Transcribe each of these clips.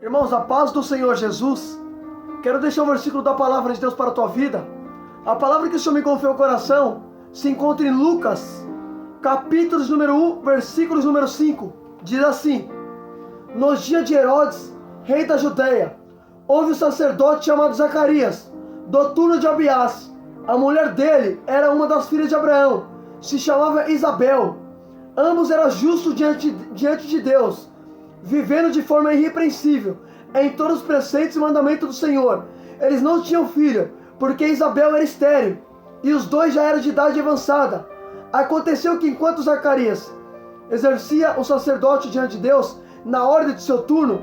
Irmãos, a paz do Senhor Jesus. Quero deixar um versículo da palavra de Deus para a tua vida. A palavra que o Senhor me confiou ao coração se encontra em Lucas, capítulos número 1, versículos número 5. Diz assim: nos dias de Herodes, rei da Judeia, houve um sacerdote chamado Zacarias, do turno de Abiás. A mulher dele era uma das filhas de Abraão, se chamava Isabel. Ambos eram justos diante de Deus, vivendo de forma irrepreensível em todos os preceitos e mandamentos do Senhor. Eles não tinham filha, porque Isabel era estéril, e os dois já eram de idade avançada. Aconteceu que enquanto Zacarias exercia o sacerdote diante de Deus, na ordem de seu turno,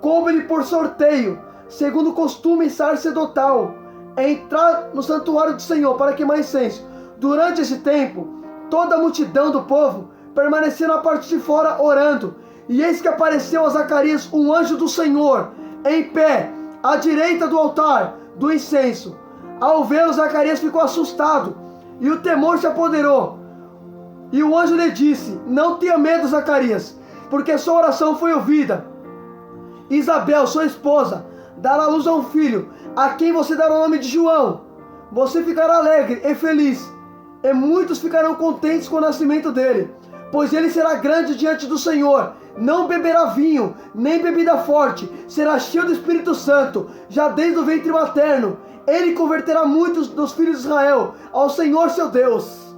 coube-lhe por sorteio, segundo o costume sacerdotal, entrar no santuário do Senhor para queimar incenso. Durante esse tempo, toda a multidão do povo permanecia na parte de fora orando. E eis que apareceu a Zacarias um anjo do Senhor, em pé, à direita do altar do incenso. Ao vê-lo, Zacarias ficou assustado, e o temor se apoderou. E o anjo lhe disse: não tenha medo, Zacarias, porque sua oração foi ouvida. Isabel, sua esposa, dará à luz a um filho, a quem você dará o nome de João. Você ficará alegre e feliz, e muitos ficarão contentes com o nascimento dele, pois ele será grande diante do Senhor. Não beberá vinho, nem bebida forte, será cheio do Espírito Santo, já desde o ventre materno. Ele converterá muitos dos filhos de Israel ao Senhor seu Deus.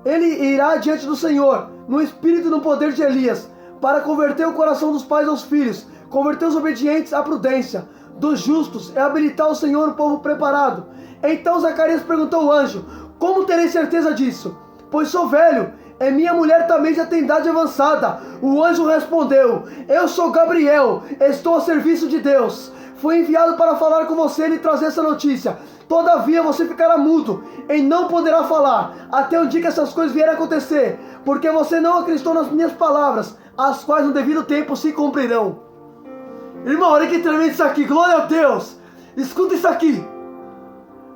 Ele irá diante do Senhor, no espírito e no poder de Elias, para converter o coração dos pais aos filhos, converter os obedientes à prudência, dos justos, e habilitar o Senhor o povo preparado. Então Zacarias perguntou ao anjo: como terei certeza disso? Pois sou velho, e minha mulher também já tem idade avançada. O anjo respondeu: eu sou Gabriel, estou a serviço de Deus. Fui enviado para falar com você e lhe trazer essa notícia. Todavia você ficará mudo e não poderá falar, até o dia que essas coisas vierem a acontecer, porque você não acreditou nas minhas palavras, as quais no devido tempo se cumprirão. Irmão, olha que tremendo isso aqui, glória a Deus. Escuta isso aqui.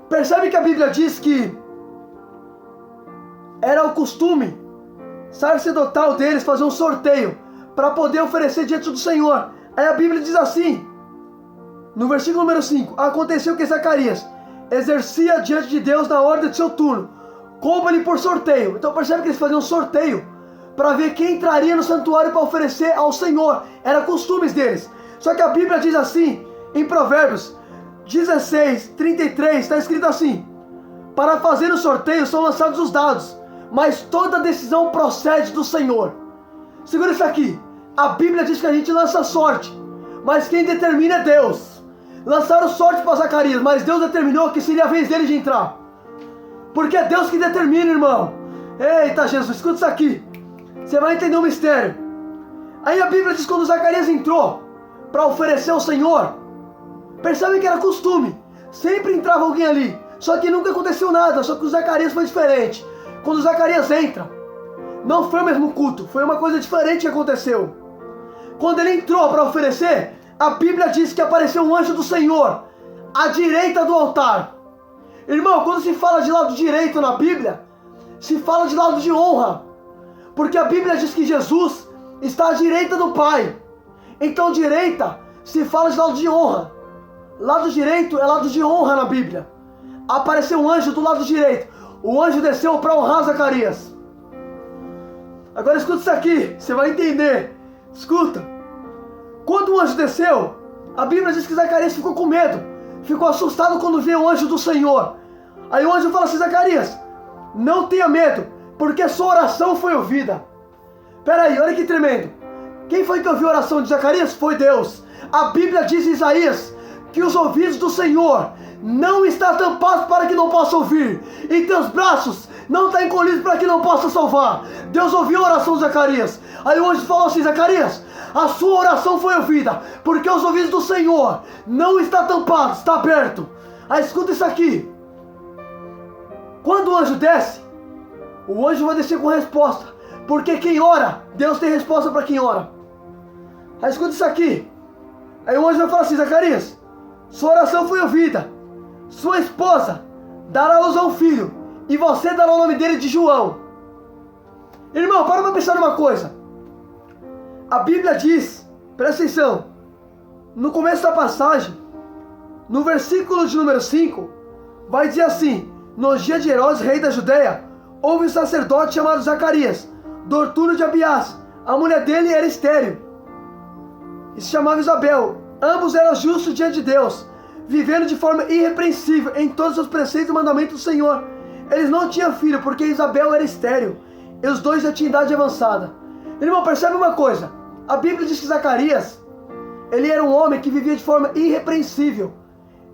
Percebe que a Bíblia diz que era o costume sacerdotal deles fazer um sorteio para poder oferecer diante do Senhor. Aí a Bíblia diz assim, no versículo número 5: aconteceu que Zacarias exercia diante de Deus na ordem de seu turno, coube-lhe por sorteio. Então percebe que eles faziam um sorteio para ver quem entraria no santuário para oferecer ao Senhor. Era costumes deles. Só que a Bíblia diz assim, em Provérbios 16:33, está escrito assim: para fazer o sorteio são lançados os dados, mas toda decisão procede do Senhor. Segura isso aqui. A Bíblia diz que a gente lança sorte, mas quem determina é Deus. Lançaram sorte para Zacarias, mas Deus determinou que seria a vez dele de entrar. Porque é Deus que determina, irmão. Eita Jesus, escuta isso aqui. Você vai entender o mistério. Aí a Bíblia diz que quando Zacarias entrou para oferecer ao Senhor, percebe que era costume. Sempre entrava alguém ali. Só que nunca aconteceu nada. Só que o Zacarias foi diferente. Quando Zacarias entra, não foi o mesmo culto, foi uma coisa diferente que aconteceu. Quando ele entrou para oferecer, a Bíblia diz que apareceu um anjo do Senhor à direita do altar. Irmão, quando se fala de lado direito na Bíblia, se fala de lado de honra, porque a Bíblia diz que Jesus está à direita do Pai. Então direita se fala de lado de honra. Lado direito é lado de honra na Bíblia. Apareceu um anjo do lado direito. O anjo desceu para honrar Zacarias. Agora escuta isso aqui, você vai entender. Escuta. Quando o anjo desceu, a Bíblia diz que Zacarias ficou com medo. Ficou assustado quando viu o anjo do Senhor. Aí o anjo fala assim: Zacarias, não tenha medo, porque sua oração foi ouvida. Peraí, olha que tremendo. Quem foi que ouviu a oração de Zacarias? Foi Deus. A Bíblia diz em Isaías que os ouvidos do Senhor não estão tampados para que não possa ouvir, e teus braços não estão encolhidos para que não possa salvar. Deus ouviu a oração de Zacarias. Aí o anjo falou assim: Zacarias, a sua oração foi ouvida, porque os ouvidos do Senhor não estão tampados, está aberto. Aí escuta isso aqui. Quando o anjo desce, o anjo vai descer com resposta, porque quem ora, Deus tem resposta para quem ora. Aí escuta isso aqui. Aí o anjo vai falar assim: Zacarias, sua oração foi ouvida. Sua esposa dará à luz a um filho, e você dará o nome dele de João. Irmão, para pensar numa coisa. A Bíblia diz, presta atenção, no começo da passagem, no versículo de número 5, vai dizer assim: nos dias de Herodes, rei da Judéia, houve um sacerdote chamado Zacarias, do turno de Abiás. A mulher dele era estéril e se chamava Isabel. Ambos eram justos diante de Deus, vivendo de forma irrepreensível em todos os preceitos e mandamentos do Senhor. Eles não tinham filho, porque Isabel era estéril, e os dois já tinham idade avançada. Irmão, percebe uma coisa. A Bíblia diz que Zacarias, ele era um homem que vivia de forma irrepreensível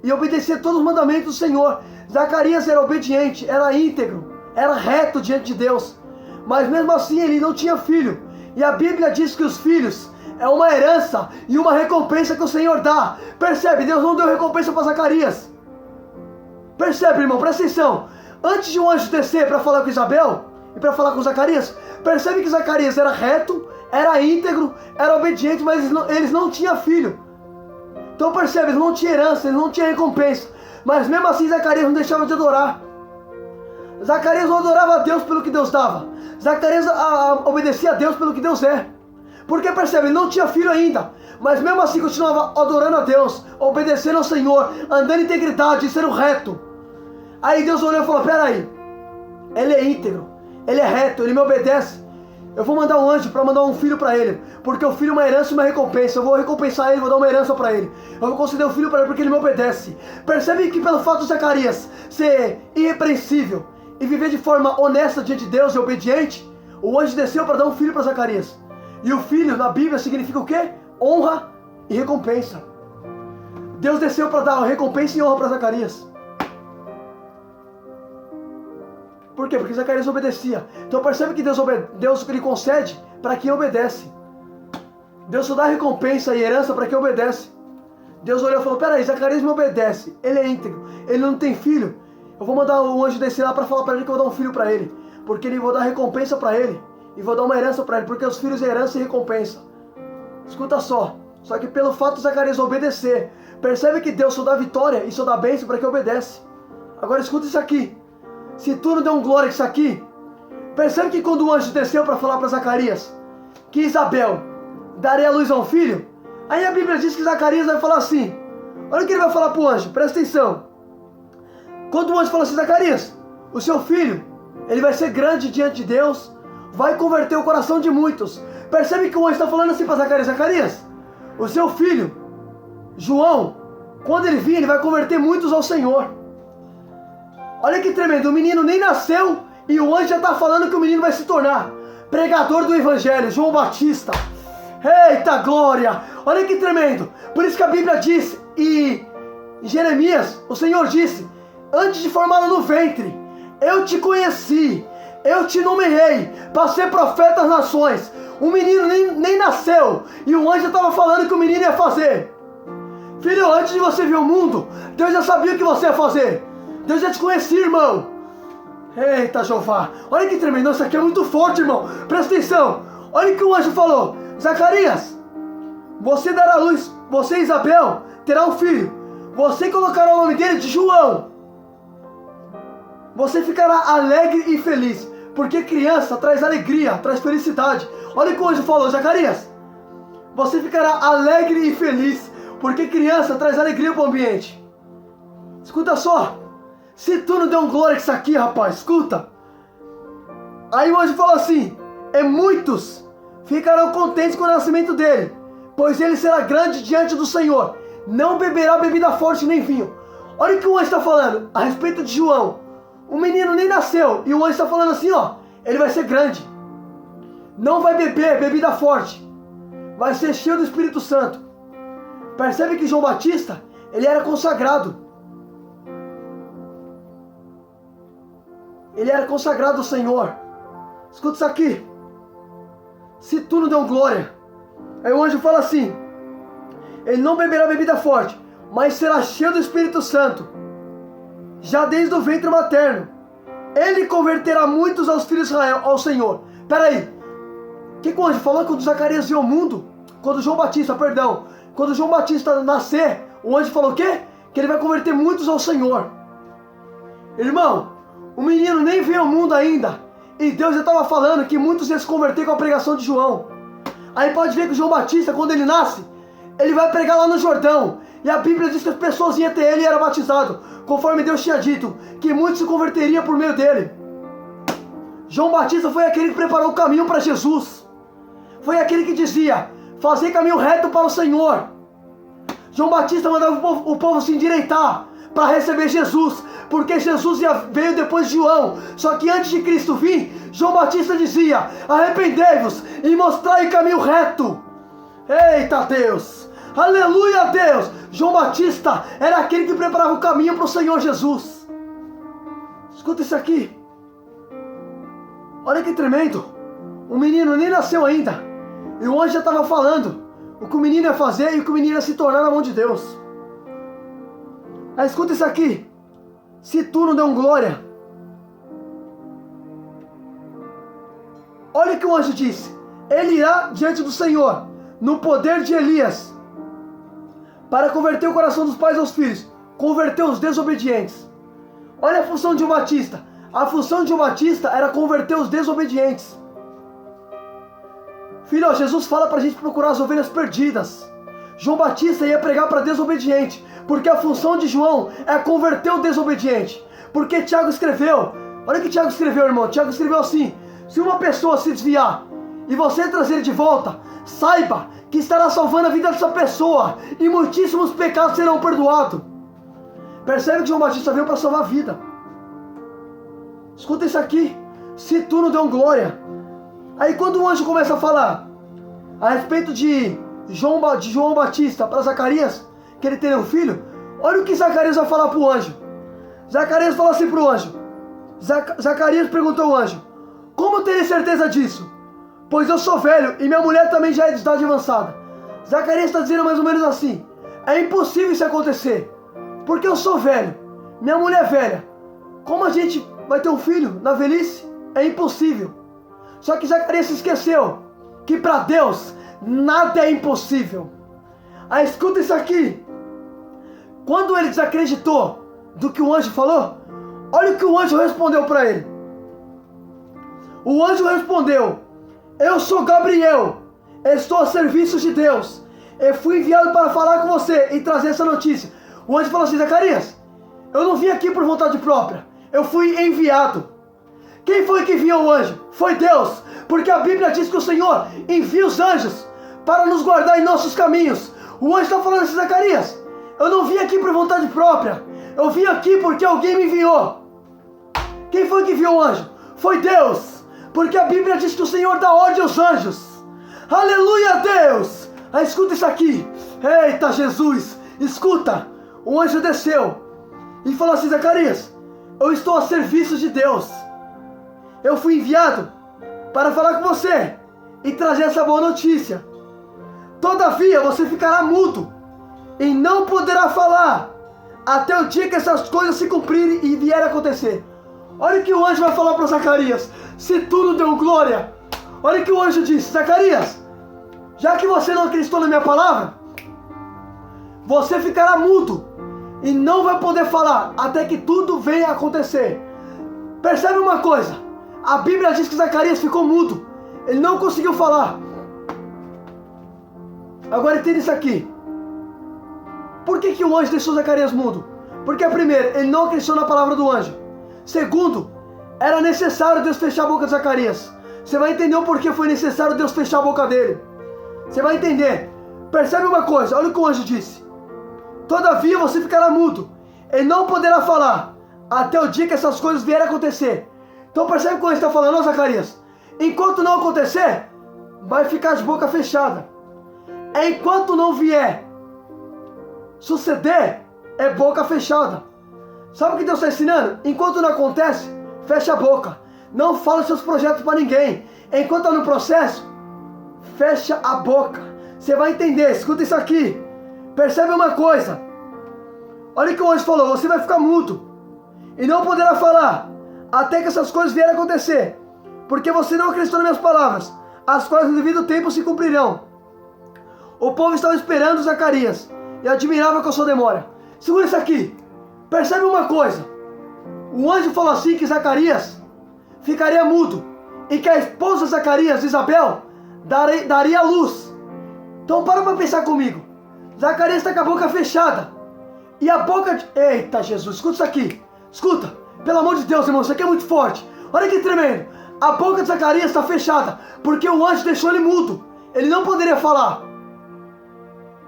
e obedecia todos os mandamentos do Senhor. Zacarias era obediente, era íntegro, era reto diante de Deus. Mas mesmo assim ele não tinha filho. E a Bíblia diz que os filhos é uma herança e uma recompensa que o Senhor dá. Percebe? Deus não deu recompensa para Zacarias. Percebe, irmão? Presta atenção. Antes de um anjo descer para falar com Isabel e para falar com Zacarias, percebe que Zacarias era reto, era íntegro, era obediente, mas eles não tinham filho. Então percebe, eles não tinham herança, eles não tinham recompensa. Mas mesmo assim Zacarias não deixava de adorar. Zacarias não adorava a Deus pelo que Deus dava. Zacarias obedecia a Deus pelo que Deus é. Porque percebe, ele não tinha filho ainda, mas mesmo assim continuava adorando a Deus, obedecendo ao Senhor, andando em integridade, sendo reto. Aí Deus olhou e falou: peraí, ele é íntegro, ele é reto, ele me obedece. Eu vou mandar um anjo para mandar um filho para ele, porque o filho é uma herança e uma recompensa. Eu vou recompensar ele, vou dar uma herança para ele. Eu vou conceder um filho para ele porque ele me obedece. Percebe que pelo fato de Zacarias ser irrepreensível e viver de forma honesta diante de Deus e obediente, o anjo desceu para dar um filho para Zacarias. E o filho na Bíblia significa o quê? Honra e recompensa. Deus desceu para dar recompensa e honra para Zacarias. Por quê? Porque Zacarias obedecia. Então percebe que Deus ele concede para quem obedece. Deus só dá recompensa e herança para quem obedece. Deus olhou e falou: peraí, Zacarias me obedece, ele é íntegro, ele não tem filho. Eu vou mandar o anjo descer lá para falar para ele que eu vou dar um filho para ele, porque ele vou dar recompensa para ele e vou dar uma herança para ele, porque os filhos é herança e recompensa. Escuta só que pelo fato de Zacarias obedecer, percebe que Deus só dá vitória e só dá bênção para quem obedece. Agora escuta isso aqui. Se tu não deu um glória isso aqui, percebe que quando o anjo desceu para falar para Zacarias que Isabel daria a luz a um filho, aí a Bíblia diz que Zacarias vai falar assim. Olha o que ele vai falar para o anjo, presta atenção. Quando o anjo fala assim: Zacarias, o seu filho, ele vai ser grande diante de Deus, vai converter o coração de muitos. Percebe que o anjo está falando assim para Zacarias: Zacarias, o seu filho, João, quando ele vir, ele vai converter muitos ao Senhor. Olha que tremendo, o menino nem nasceu e o anjo já está falando que o menino vai se tornar pregador do Evangelho, João Batista. Eita glória! Olha que tremendo. Por isso que a Bíblia diz, e em Jeremias, o Senhor disse: antes de formá-lo no ventre, eu te conheci, eu te nomeei para ser profeta às nações. O menino nem nasceu e o anjo estava falando que o menino ia fazer. Filho, antes de você vir o mundo, Deus já sabia o que você ia fazer. Deus já te conhecia, irmão. Eita, Jeová. Olha que tremendo. Isso aqui é muito forte, irmão. Presta atenção. Olha o que o anjo falou: Zacarias, você dará luz, você, Isabel, terá um filho. Você colocará o nome dele de João. Você ficará alegre e feliz, porque criança traz alegria, traz felicidade. Olha o que o anjo falou: Zacarias, você ficará alegre e feliz, porque criança traz alegria para o ambiente. Escuta só. Se tu não deu um glória com isso aqui, rapaz, escuta. Aí o anjo falou assim: e muitos ficarão contentes com o nascimento dele, pois ele será grande diante do Senhor, não beberá bebida forte nem vinho. Olha o que o anjo está falando a respeito de João. O menino nem nasceu e o anjo está falando assim, ó: ele vai ser grande, não vai beber bebida forte, vai ser cheio do Espírito Santo. Percebe que João Batista, ele era consagrado. Ele era consagrado ao Senhor. Escuta isso aqui. Se tu não deu glória, aí o anjo fala assim: ele não beberá bebida forte, mas será cheio do Espírito Santo, já desde o ventre materno. Ele converterá muitos aos filhos de Israel, ao Senhor. Peraí, o que o anjo falou quando Zacarias viu o mundo? Quando João Batista nascer, o anjo falou o quê? Que ele vai converter muitos ao Senhor. Irmão, o menino nem veio ao mundo ainda, e Deus já estava falando que muitos iam se converter com a pregação de João. Aí pode ver que o João Batista, quando ele nasce, ele vai pregar lá no Jordão. E a Bíblia diz que as pessoas iam até ele e eram batizados, conforme Deus tinha dito, que muitos se converteriam por meio dele. João Batista foi aquele que preparou o caminho para Jesus. Foi aquele que dizia: fazer caminho reto para o Senhor. João Batista mandava o povo se endireitar para receber Jesus, porque Jesus veio depois de João. Só que antes de Cristo vir, João Batista dizia: arrependei-vos e mostrai o caminho reto. Eita Deus! Aleluia a Deus! João Batista era aquele que preparava o caminho para o Senhor Jesus. Escuta isso aqui. Olha que tremendo. O menino nem nasceu ainda, e o anjo já estava falando o que o menino ia fazer e o que o menino ia se tornar na mão de Deus. Aí escuta isso aqui. Se tu não deu um glória, olha o que o anjo disse: ele irá diante do Senhor no poder de Elias, para converter o coração dos pais aos filhos, converter os desobedientes. Olha a função de João Batista. A função de João Batista era converter os desobedientes. Filho, Jesus fala para a gente procurar as ovelhas perdidas. João Batista ia pregar para desobediente, porque a função de João é converter o desobediente. Porque Tiago escreveu, olha o que Tiago escreveu, irmão. Tiago escreveu assim: se uma pessoa se desviar e você trazer ele de volta, saiba que estará salvando a vida dessa pessoa, e muitíssimos pecados serão perdoados. Percebe que João Batista veio para salvar a vida. Escuta isso aqui. Se tu não deu glória. Aí quando o anjo começa a falar a respeito de João Batista para Zacarias, que ele teria um filho, olha o que Zacarias vai falar para o anjo. Zacarias fala assim para o anjo. Zacarias perguntou ao anjo: como eu terei certeza disso? Pois eu sou velho e minha mulher também já é de idade avançada. Zacarias está dizendo mais ou menos assim: é impossível isso acontecer, porque eu sou velho, minha mulher é velha. Como a gente vai ter um filho na velhice? É impossível. Só que Zacarias se esqueceu que para Deus nada é impossível. Aí escuta isso aqui. Quando ele desacreditou do que o anjo falou, olha o que o anjo respondeu para ele. O anjo respondeu: eu sou Gabriel, estou a serviço de Deus. Eu fui enviado para falar com você e trazer essa notícia. O anjo falou assim: Zacarias, eu não vim aqui por vontade própria, eu fui enviado. Quem foi que enviou o anjo? Foi Deus, porque a Bíblia diz que o Senhor envia os anjos para nos guardar em nossos caminhos. O anjo está falando assim: Zacarias, eu não vim aqui por vontade própria, eu vim aqui porque alguém me enviou. Quem foi que enviou o anjo? Foi Deus, porque a Bíblia diz que o Senhor dá ordem aos anjos. Aleluia a Deus! Aí escuta isso aqui. Eita Jesus, escuta. O anjo desceu e falou assim: Zacarias, eu estou a serviço de Deus. Eu fui enviado para falar com você e trazer essa boa notícia. Todavia você ficará mudo e não poderá falar até o dia que essas coisas se cumprirem e vierem a acontecer. Olha o que o anjo vai falar para Zacarias. Se tudo deu glória, olha o que o anjo disse: Zacarias, já que você não acreditou na minha palavra, você ficará mudo e não vai poder falar até que tudo venha a acontecer. Percebe uma coisa? A Bíblia diz que Zacarias ficou mudo, ele não conseguiu falar. Agora entenda isso aqui. Por que o anjo deixou Zacarias mudo? Porque primeiro, ele não acreditou na palavra do anjo. Segundo, era necessário Deus fechar a boca de Zacarias. Você vai entender o porquê foi necessário Deus fechar a boca dele. Você vai entender. Percebe uma coisa, olha o que o anjo disse: todavia você ficará mudo, ele não poderá falar até o dia que essas coisas vierem a acontecer. Então percebe o que o anjo está falando, Zacarias? Enquanto não acontecer, vai ficar de boca fechada. Enquanto não vier suceder, é boca fechada. Sabe o que Deus está ensinando? Enquanto não acontece, fecha a boca. Não fala seus projetos para ninguém. Enquanto está no processo, fecha a boca. Você vai entender, escuta isso aqui. Percebe uma coisa. Olha o que o anjo falou: você vai ficar mudo e não poderá falar até que essas coisas vierem a acontecer, porque você não acreditou nas minhas palavras, as quais no devido tempo se cumprirão. O povo estava esperando Zacarias e admirava com a sua demora. Segura isso aqui. Percebe uma coisa. O anjo falou assim que Zacarias ficaria mudo e que a esposa de Zacarias, Isabel, daria a luz. Então para pensar comigo. Zacarias está com a boca fechada. E a boca de... Eita, Jesus, escuta isso aqui. Escuta, pelo amor de Deus, irmão, isso aqui é muito forte. Olha que tremendo. A boca de Zacarias está fechada, porque o anjo deixou ele mudo. Ele não poderia falar.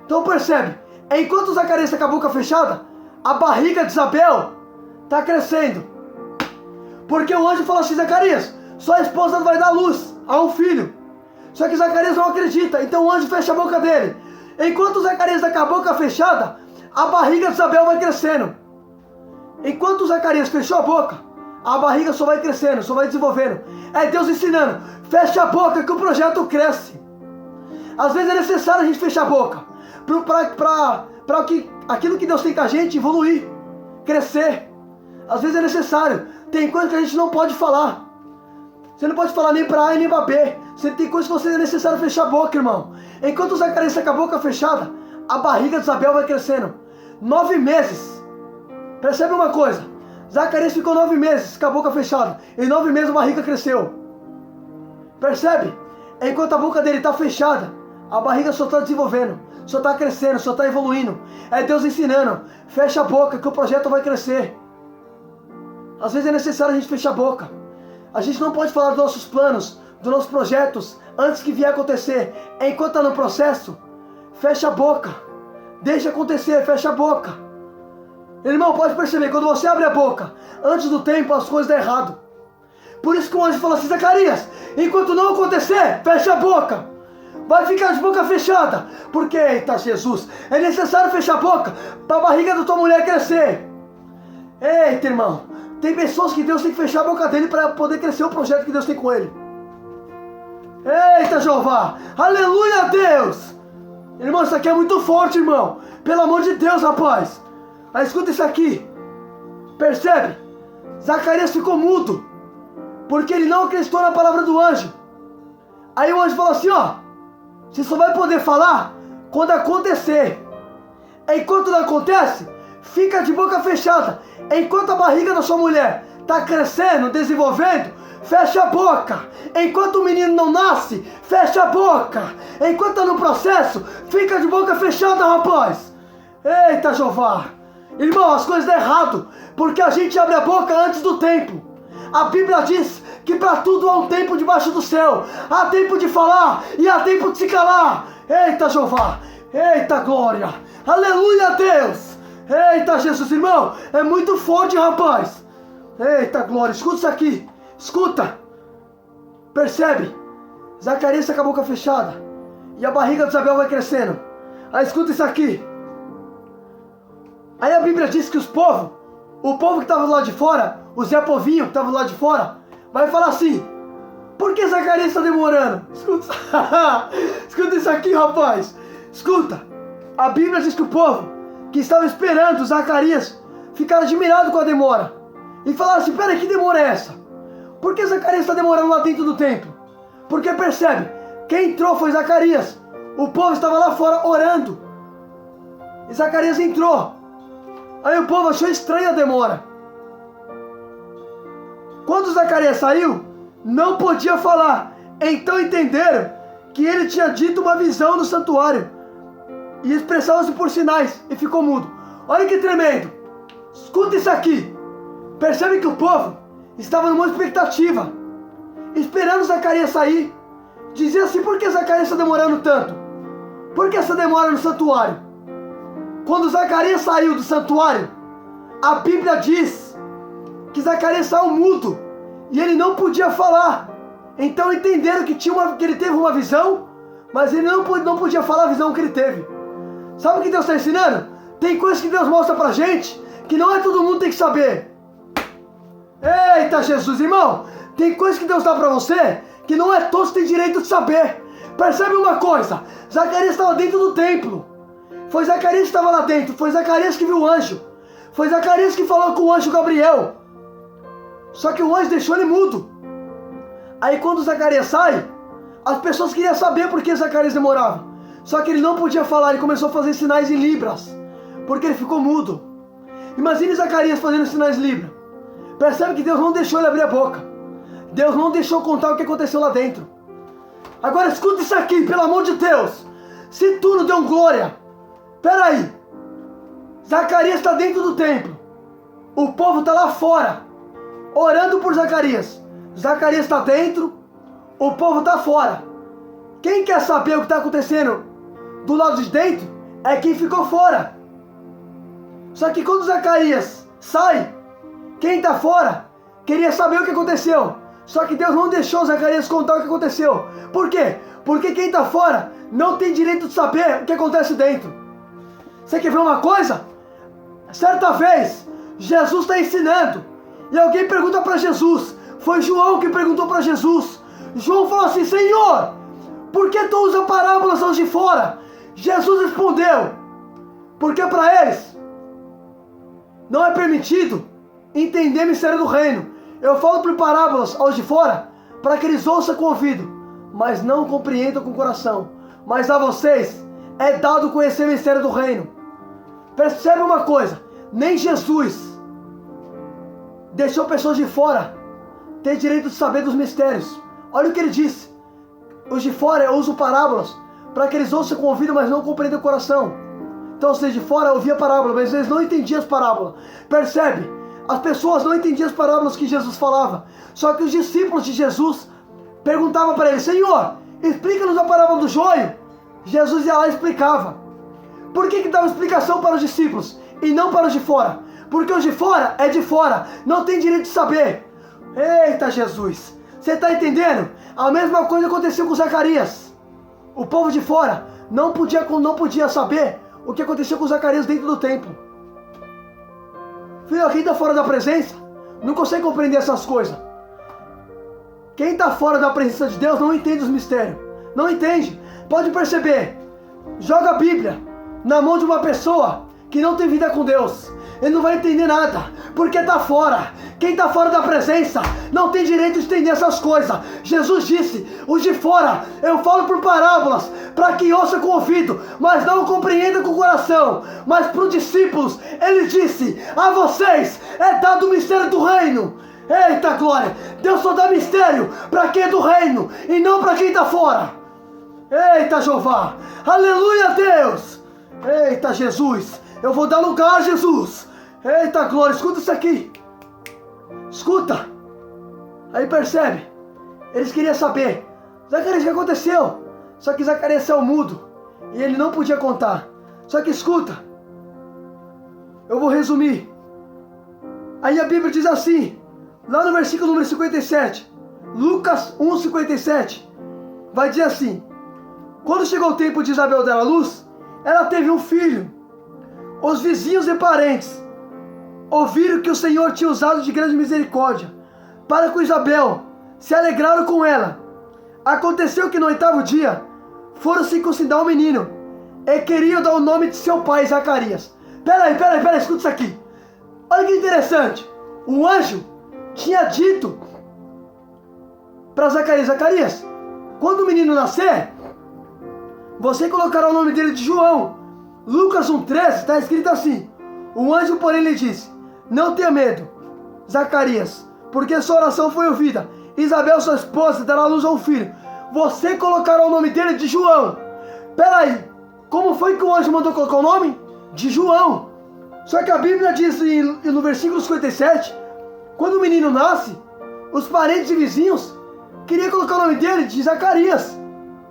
Então percebe, enquanto Zacarias está com a boca fechada, a barriga de Isabel está crescendo. Porque o anjo falou assim: Zacarias, sua esposa vai dar luz a um filho. Só que Zacarias não acredita, então o anjo fecha a boca dele. Enquanto Zacarias está com a boca fechada, a barriga de Isabel vai crescendo. Enquanto Zacarias fechou a boca, a barriga só vai crescendo, só vai desenvolvendo. É Deus ensinando: fecha a boca que o projeto cresce. Às vezes é necessário a gente fechar a boca para aquilo que Deus tem com a gente evoluir, crescer. Às vezes é necessário. Tem coisa que a gente não pode falar. Você não pode falar nem para A e nem para B. Você tem coisas que você é necessário fechar a boca, irmão. Enquanto Zacarias está com a boca fechada, a barriga de Isabel vai crescendo. 9 meses. Percebe uma coisa? Zacarias ficou 9 meses com a boca fechada. Em 9 meses a barriga cresceu. Percebe? Enquanto a boca dele está fechada, a barriga só está desenvolvendo, só está crescendo, só está evoluindo. É Deus ensinando: fecha a boca que o projeto vai crescer. Às vezes é necessário a gente fechar a boca. A gente não pode falar dos nossos planos, dos nossos projetos, antes que vier acontecer. Enquanto está no processo, fecha a boca. Deixa acontecer, fecha a boca. Irmão, pode perceber, quando você abre a boca antes do tempo, as coisas dão errado. Por isso que o anjo falou assim: Zacarias, enquanto não acontecer, fecha a boca. Vai ficar de boca fechada. Porque, eita Jesus, é necessário fechar a boca para a barriga da tua mulher crescer. Eita, irmão, tem pessoas que Deus tem que fechar a boca dele para poder crescer o projeto que Deus tem com ele. Eita, Jeová, aleluia a Deus. Irmão, isso aqui é muito forte, irmão. Pelo amor de Deus, rapaz. Aí escuta isso aqui. Percebe? Zacarias ficou mudo, porque ele não acreditou na palavra do anjo. Aí o anjo falou assim: ó, você só vai poder falar quando acontecer. Enquanto não acontece, fica de boca fechada. Enquanto a barriga da sua mulher está crescendo, desenvolvendo, fecha a boca. Enquanto o menino não nasce, fecha a boca. Enquanto está no processo, fica de boca fechada, rapaz. Eita, Jeová. Irmão, as coisas dão errado, porque a gente abre a boca antes do tempo. A Bíblia diz que para tudo há um tempo debaixo do céu. Há tempo de falar e há tempo de se calar. Eita, Jeová. Eita, glória. Aleluia a Deus. Eita, Jesus, irmão. É muito forte, rapaz. Eita, glória. Escuta isso aqui. Escuta. Percebe? Zacarias está com a boca fechada e a barriga de Isabel vai crescendo. Aí escuta isso aqui. Aí a Bíblia diz que o povo que estava lá de fora, o Zé Povinho que estava lá de fora, vai falar assim: por que Zacarias está demorando? Escuta. Escuta isso aqui, rapaz. Escuta. A Bíblia diz que o povo que estava esperando Zacarias ficaram admirados com a demora. E falaram assim: peraí, que demora é essa? Por que Zacarias está demorando lá dentro do templo? Porque percebe, quem entrou foi Zacarias. O povo estava lá fora orando. E Zacarias entrou. Aí o povo achou estranha a demora. Quando Zacarias saiu, não podia falar. Então entenderam que ele tinha dito uma visão no santuário. E expressava-se por sinais. E ficou mudo. Olha que tremendo. Escuta isso aqui. Percebe que o povo estava numa expectativa, esperando Zacarias sair. Dizia assim: por que Zacarias está demorando tanto? Por que essa demora no santuário? Quando Zacarias saiu do santuário, a Bíblia diz que Zacarias saiu mudo e ele não podia falar. Então entenderam que ele teve uma visão, mas ele não podia falar a visão que ele teve. Sabe o que Deus está ensinando? Tem coisas que Deus mostra pra gente que não é todo mundo tem que saber. Eita, Jesus, irmão, tem coisas que Deus dá pra você que não é todos que têm direito de saber. Percebe uma coisa? Zacarias estava dentro do templo. Foi Zacarias que estava lá dentro. Foi Zacarias que viu o anjo. Foi Zacarias que falou com o anjo Gabriel. Só que o anjo deixou ele mudo. Aí quando Zacarias sai, as pessoas queriam saber por que Zacarias demorava. Só que ele não podia falar. Ele começou a fazer sinais em libras, porque ele ficou mudo. Imagine Zacarias fazendo sinais em libras. Percebe que Deus não deixou ele abrir a boca. Deus não deixou contar o que aconteceu lá dentro. Agora escuta isso aqui, pelo amor de Deus. Se tu não deu glória, Peraí, Zacarias está dentro do templo, o povo está lá fora, orando por Zacarias. Zacarias está dentro, o povo está fora. Quem quer saber o que está acontecendo do lado de dentro é quem ficou fora. Só que quando Zacarias sai, quem está fora queria saber o que aconteceu. Só que Deus não deixou Zacarias contar o que aconteceu. Por quê? Porque quem está fora não tem direito de saber o que acontece dentro. Você quer ver uma coisa? Certa vez, Jesus está ensinando e alguém pergunta para Jesus. Foi João que perguntou para Jesus. João falou assim: Senhor, por que tu usa parábolas aos de fora? Jesus respondeu: porque para eles não é permitido entender o mistério do reino. Eu falo por parábolas aos de fora, para que eles ouçam com o ouvido, mas não compreendam com o coração. Mas a vocês é dado conhecer o mistério do reino. Percebe uma coisa, nem Jesus deixou pessoas de fora ter direito de saber dos mistérios. Olha o que ele disse: os de fora eu uso parábolas para que eles ouçam com o ouvido, mas não compreendam o coração. Então os de fora ouviam parábolas, mas eles não entendiam as parábolas. Percebe? As pessoas não entendiam as parábolas que Jesus falava. Só que os discípulos de Jesus perguntavam para ele: Senhor, explica-nos a parábola do joio. Jesus ia lá e explicava. Por que dava explicação para os discípulos e não para os de fora? Porque os de fora é de fora, não tem direito de saber. Eita Jesus, você está entendendo? A mesma coisa aconteceu com Zacarias. O povo de fora não podia saber o que aconteceu com Zacarias dentro do templo. Filho, quem está fora da presença não consegue compreender essas coisas. Quem está fora da presença de Deus não entende os mistérios. Não entende. Pode perceber. Joga a Bíblia na mão de uma pessoa que não tem vida com Deus. Ele não vai entender nada, porque está fora. Quem está fora da presença não tem direito de entender essas coisas. Jesus disse: os de fora eu falo por parábolas, para que ouça com o ouvido, mas não compreenda com o coração. Mas para os discípulos ele disse: a vocês é dado o mistério do reino. Eita glória, Deus só dá mistério para quem é do reino e não para quem está fora. Eita Jeová, aleluia Deus. Eita Jesus, eu vou dar lugar, Jesus. Eita glória, escuta isso aqui. Escuta. Aí percebe, eles queriam saber: Zacarias, o que aconteceu? Só que Zacarias saiu mudo e ele não podia contar. Só que escuta, eu vou resumir. Aí a Bíblia diz assim, lá no versículo número 57, Lucas 1,57, vai dizer assim: quando chegou o tempo de Isabel dar à luz, ela teve um filho. Os vizinhos e parentes ouviram que o Senhor tinha usado de grande misericórdia para com Isabel, se alegraram com ela. Aconteceu que no 8º dia foram circuncidar o menino e queriam dar o nome de seu pai, Zacarias. Peraí, escuta isso aqui. Olha que interessante. O anjo tinha dito para Zacarias: Zacarias, quando o menino nascer, você colocará o nome dele de João. Lucas 1,13 está escrito assim: o anjo, porém, lhe disse: não tenha medo, Zacarias, porque sua oração foi ouvida. Isabel, sua esposa, dará à luz a um filho. Você colocará o nome dele de João. Peraí, como foi que o anjo mandou colocar o nome? De João. Só que a Bíblia diz no versículo 57, quando o menino nasce, os parentes e vizinhos queriam colocar o nome dele de Zacarias.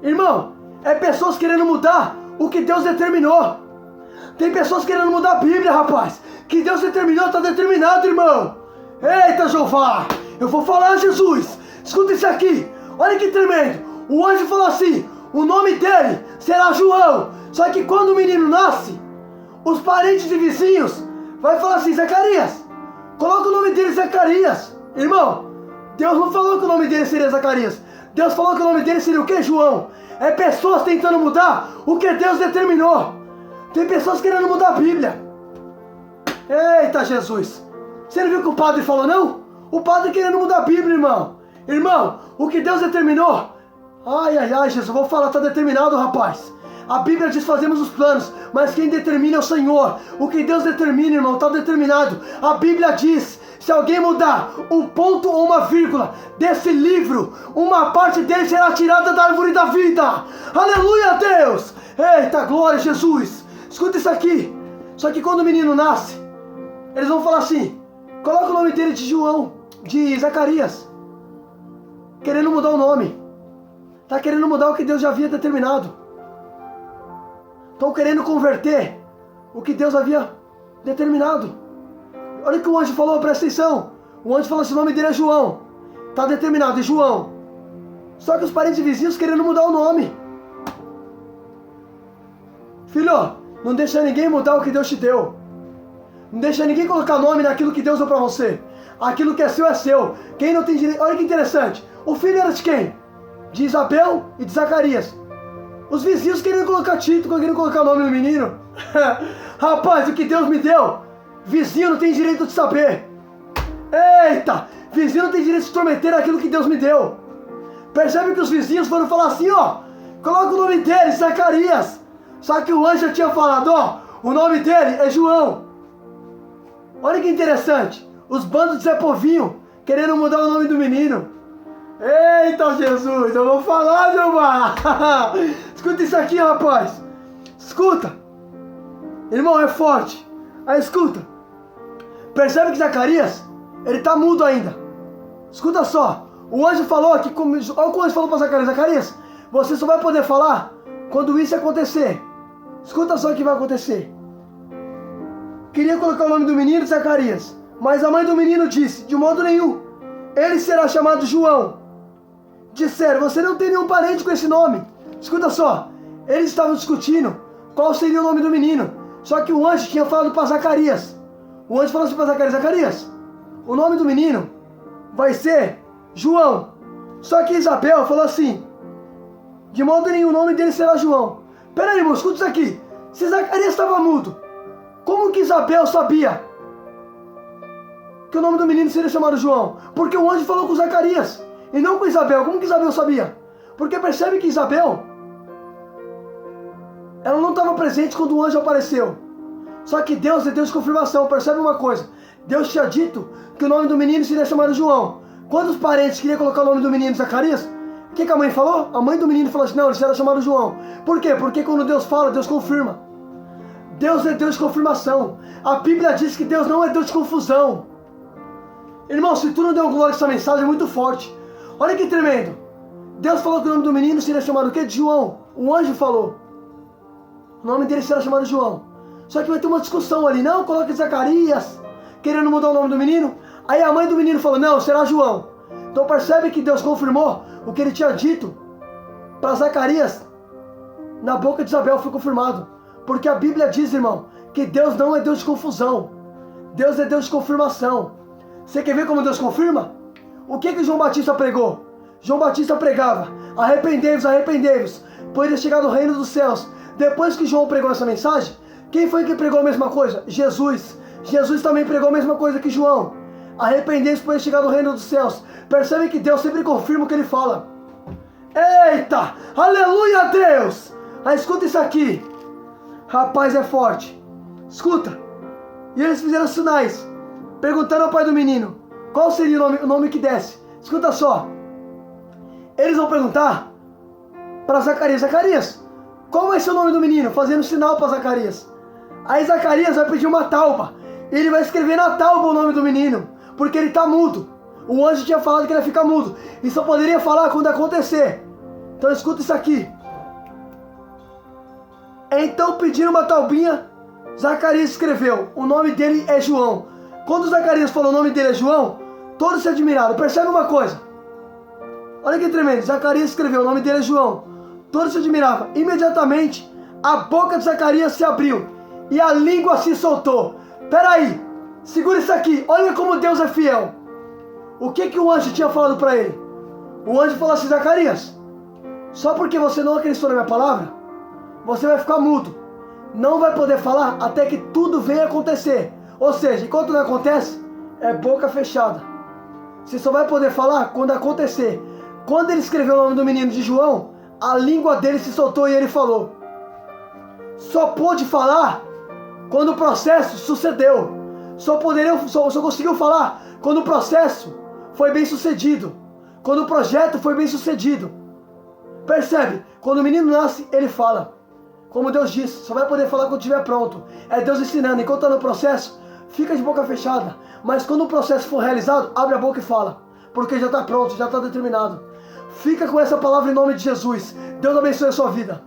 Irmão, é pessoas querendo mudar o que Deus determinou. Tem pessoas querendo mudar a Bíblia, rapaz. Que Deus determinou, está determinado, irmão. Eita, Jeová, eu vou falar, Jesus. Escuta isso aqui, olha que tremendo. O anjo falou assim: o nome dele será João. Só que quando o menino nasce, os parentes e vizinhos vai falar assim: Zacarias, coloca o nome dele Zacarias. Irmão, Deus não falou que o nome dele seria Zacarias. Deus falou que o nome dele seria o que, João? É pessoas tentando mudar o que Deus determinou. Tem pessoas querendo mudar a Bíblia. Eita Jesus, você não viu o que o padre falou, não? O padre querendo mudar a Bíblia, irmão. Irmão, o que Deus determinou, ai Jesus, vou falar, está determinado, rapaz. A Bíblia diz: fazemos os planos, mas quem determina é o Senhor. O que Deus determina, irmão, está determinado. A Bíblia diz: se alguém mudar um ponto ou uma vírgula desse livro, uma parte dele será tirada da árvore da vida. Aleluia, Deus. Eita glória, Jesus. Escuta isso aqui. Só que quando o menino nasce, eles vão falar assim, coloca o nome dele de Zacarias. Querendo mudar o nome. Está querendo mudar o que Deus já havia determinado. Estão querendo converter o que Deus havia determinado. Olha o que o anjo falou, presta atenção. O anjo falou assim, o nome dele é João. Está determinado, é João. Só que os parentes e vizinhos querendo mudar o nome. Filho, não deixa ninguém mudar o que Deus te deu. Não deixa ninguém colocar nome naquilo que Deus deu para você. Aquilo que é seu é seu. Quem não tem direito... Olha que interessante. O filho era de quem? De Isabel e de Zacarias. Os vizinhos queriam colocar título, queriam colocar nome no menino. Rapaz, o que Deus me deu, vizinho não tem direito de saber. Eita, vizinho não tem direito de se intrometer naquilo que Deus me deu. Percebe que os vizinhos foram falar assim, ó, coloca o nome dele, Zacarias. Só que o anjo já tinha falado, ó, o nome dele é João. Olha que interessante, os bandos de Zé Povinho querendo mudar o nome do menino. Eita Jesus, eu vou falar, Jeová. Escuta isso aqui, rapaz. Escuta. Irmão, é forte. Aí escuta. Percebe que Zacarias, ele tá mudo ainda. Escuta só. O anjo falou que, olha o que o anjo falou para Zacarias. Zacarias, você só vai poder falar quando isso acontecer. Escuta só o que vai acontecer. Queria colocar o nome do menino Zacarias, mas a mãe do menino disse, de modo nenhum, ele será chamado João. Disseram, você não tem nenhum parente com esse nome. Escuta só, eles estavam discutindo qual seria o nome do menino. Só que o anjo tinha falado para Zacarias. O anjo falou assim para Zacarias, Zacarias, o nome do menino vai ser João. Só que Isabel falou assim, de modo nenhum o nome dele será João. Pera aí, irmão, escuta isso aqui. Se Zacarias estava mudo, como que Isabel sabia que o nome do menino seria chamado João? Porque o anjo falou com Zacarias e não com Isabel. Como que Isabel sabia? Porque percebe que Isabel, ela não estava presente quando o anjo apareceu. Só que Deus é Deus de confirmação. Percebe uma coisa? Deus tinha dito que o nome do menino seria chamado João. Quando os parentes queriam colocar o nome do menino Zacarias, o que a mãe falou? A mãe do menino falou assim, não, ele será chamado João. Por quê? Porque quando Deus fala, Deus confirma. Deus é Deus de confirmação. A Bíblia diz que Deus não é Deus de confusão. Irmão, se tu não deu glória a essa mensagem, é muito forte. Olha que tremendo. Deus falou que o nome do menino seria chamado o quê? De João. O anjo falou. O nome dele será chamado João. Só que vai ter uma discussão ali. Não, coloca Zacarias, querendo mudar o nome do menino. Aí a mãe do menino falou, não, será João. Então percebe que Deus confirmou o que ele tinha dito para Zacarias. Na boca de Isabel foi confirmado. Porque a Bíblia diz, irmão, que Deus não é Deus de confusão. Deus é Deus de confirmação. Você quer ver como Deus confirma? O que João Batista pregou? João Batista pregava, arrependei-vos, arrependei-vos, pois é chegado o reino dos céus. Depois que João pregou essa mensagem, quem foi que pregou a mesma coisa? Jesus. Jesus também pregou a mesma coisa que João. Arrependei-vos, pois é chegado o reino dos céus. Percebe que Deus sempre confirma o que ele fala. Eita! Aleluia a Deus! Aí escuta isso aqui. Rapaz, é forte. Escuta. E eles fizeram sinais, perguntando ao pai do menino, qual seria o nome que desse. Escuta só. Eles vão perguntar para Zacarias, Zacarias, qual vai ser o nome do menino? Fazendo sinal para Zacarias. Aí Zacarias vai pedir uma tauba. Ele vai escrever na tauba o nome do menino, porque ele está mudo. O anjo tinha falado que ele ia ficar mudo e só poderia falar quando acontecer. Então escuta isso aqui. Então pediram uma taubinha, Zacarias escreveu, o nome dele é João. Quando Zacarias falou o nome dele é João, todos se admiraram. Percebe uma coisa? Olha que tremendo. Zacarias escreveu, o nome dele é João. Todos se admiravam. Imediatamente, a boca de Zacarias se abriu e a língua se soltou. Peraí, segura isso aqui. Olha como Deus é fiel. O que o anjo tinha falado para ele? O anjo falou assim, Zacarias, só porque você não acreditou na minha palavra, você vai ficar mudo. Não vai poder falar até que tudo venha acontecer. Ou seja, enquanto não acontece, é boca fechada. Você só vai poder falar quando acontecer. Quando ele escreveu o nome do menino de João, a língua dele se soltou e ele falou. Só pôde falar quando o processo sucedeu. Só conseguiu falar quando o processo foi bem sucedido. Quando o projeto foi bem sucedido. Percebe? Quando o menino nasce, ele fala. Como Deus disse, só vai poder falar quando estiver pronto. É Deus ensinando. Enquanto está no processo, fica de boca fechada. Mas quando o processo for realizado, abre a boca e fala. Porque já está pronto, já está determinado. Fica com essa palavra em nome de Jesus. Deus abençoe a sua vida.